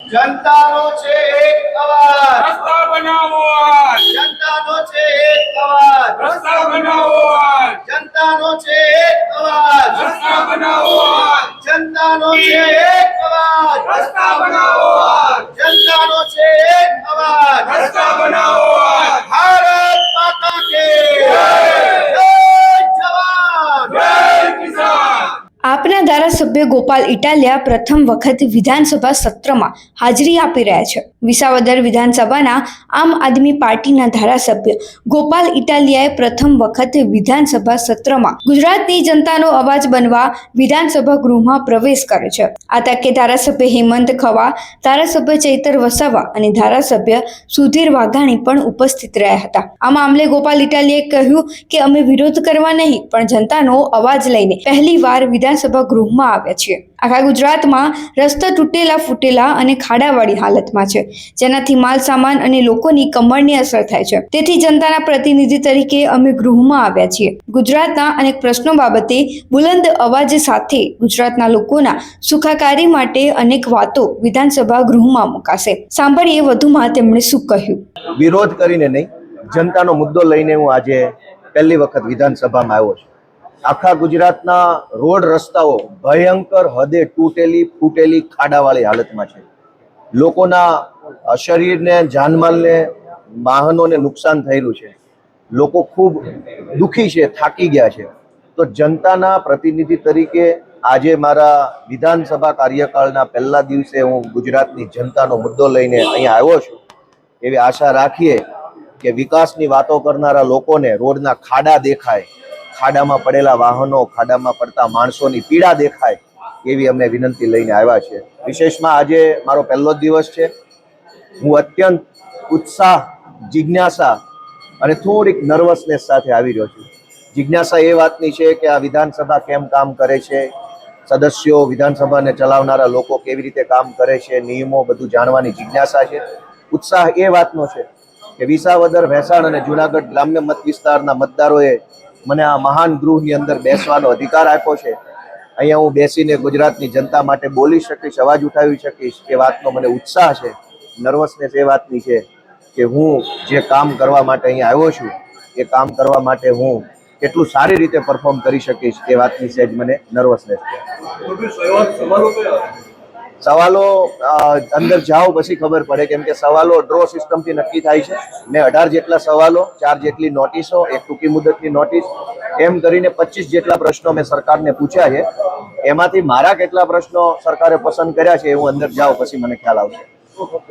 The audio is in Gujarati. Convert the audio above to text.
જનતાનો છે એક અવાજ, રસ્તા બનાવો આજ, જનતાનો છે એક અવાજ, રસ્તા બનાવો આજ, જનતાનો છે એક અવાજ, રસ્તા બનાવો આજ, જનતાનો છે એક અવાજ, રસ્તા બનાવો આજ, જનતાનો છે એક અવાજ, રસ્તા બનાવો આજ. ભારત માતા કે જય જવાન જય કિસાન. આપના ધારાસભ્ય ગોપાલ ઇટાલિયા પ્રથમ વખત વિધાનસભા સત્રમાં હાજરી આપી રહ્યા છે. વિસાવદર વિધાનસભાના આમ આદમી પાર્ટીના ધારાસભ્ય ગોપાલ ઇટાલિયાએ પ્રથમ વખત વિધાનસભા સત્રમાં ગુજરાતની જનતાનો અવાજ બનવા વિધાનસભા ગૃહમાં પ્રવેશ કરે છે. આ તકે ધારાસભ્ય હેમંત ખવા, ધારાસભ્ય ચૈતર વસાવા અને ધારાસભ્ય સુધીર વાઘાણી પણ ઉપસ્થિત રહ્યા હતા. આ મામલે ગોપાલ ઇટાલિયાએ કહ્યું કે અમે વિરોધ કરવા નહીં પણ જનતાનો અવાજ લઈને પહેલીવાર વિધાનસભા ગૃહમાં આવ્યા છીએ. આખા ગુજરાતમાં રસ્તા તૂટેલા ફૂટેલા અને ખાડાવાળી હાલતમાં છે, જેનાથી માલ સામાન અને લોકોની કમરની અસર થાય છે. તેથી જનતાના પ્રતિનિધિ તરીકે અમે ગૃહમાં આવ્યા છીએ. ગુજરાતના અનેક પ્રશ્નો બાબતે બુલંદ અવાજ સાથે ગુજરાતના લોકોના સુખાકારી માટે અનેક વાતો વિધાનસભા ગૃહમાં મુકાશે. સાંભળીએ વધુમાં તેમણે શું કહ્યું. વિરોધ કરીને નહીં, જનતાનો મુદ્દો લઈને હું આજે પહેલી વખત વિધાનસભામાં આવ્યો છું. આખા ગુજરાતના રોડ રસ્તાઓ ભયંકર હદે તૂટેલી ફૂટેલી ખાડાવાળી હાલતમાં છે. લોકોના શરીરને, જાનમાલને, વાહનોને નુકસાન થયેલું છે. લોકો ખૂબ દુઃખી છે, થાકી ગયા છે. તો જનતાના પ્રતિનિધિ તરીકે આજે મારા વિધાનસભા કાર્યકાળના પહેલા દિવસે હું ગુજરાતની જનતાનો મુદ્દો લઈને અહીંયા આવ્યો છું. એવી આશા રાખીએ કે વિકાસની વાતો કરનારા લોકોને રોડના ખાડા દેખાય, ખાડામાં પડેલા વાહનો, ખાડામાં પડતા માણસોની પીડા દેખાય, એવી અમે વિનંતી લઈને આવ્યા છે. વિશેષમાં આજે મારો પહેલો દિવસ છે. હું અત્યંત ઉત્સાહ, જિજ્ઞાસા અને થોડીક નર્વસનેસ સાથે આવી રહ્યો છું. જિજ્ઞાસા એ વાતની છે કે આ વિધાનસભા કેમ કામ કરે છે, સદસ્યો, વિધાનસભાને ચલાવનારા લોકો કેવી રીતે કામ કરે છે, નિયમો, બધું જાણવાની જિજ્ઞાસા છે. ઉત્સાહ એ વાતનો છે કે વિસાવદર, ભેંસાણ અને જુનાગઢ ગ્રામ્ય મત વિસ્તારના મતદારોએ મને આ મહાન ગૃહની અંદર બેસવાનો અધિકાર આપ્યો છે. અહીંયા હું બેસીને ગુજરાતની જનતા માટે બોલી શકીશ, અવાજ ઉઠાવી શકીશ, એ વાતનો મને ઉત્સાહ છે. નર્વસનેસ એ વાતની છે કે હું જે કામ કરવા માટે અહીંયા આવ્યો છું એ કામ કરવા માટે હું કેટલું સારી રીતે પરફોર્મ કરી શકીશ એ વાતની સહેજ મને નર્વસનેસ છે. સવાલો અંદર જાઓ પછી ખબર પડે, કેમ કે સવાલો ડ્રો સિસ્ટમથી નક્કી થાય છે. મેં 18 જેટલા સવાલો, 4 જેટલી નોટિસો, એક ટૂંકી મુદતની નોટિસ, એમ કરીને 25 જેટલા પ્રશ્નો મેં સરકારને પૂછ્યા છે. એમાંથી મારા કેટલા પ્રશ્નો સરકારે પસંદ કર્યા છે એ હું અંદર જાઉં પછી મને ખ્યાલ આવશે.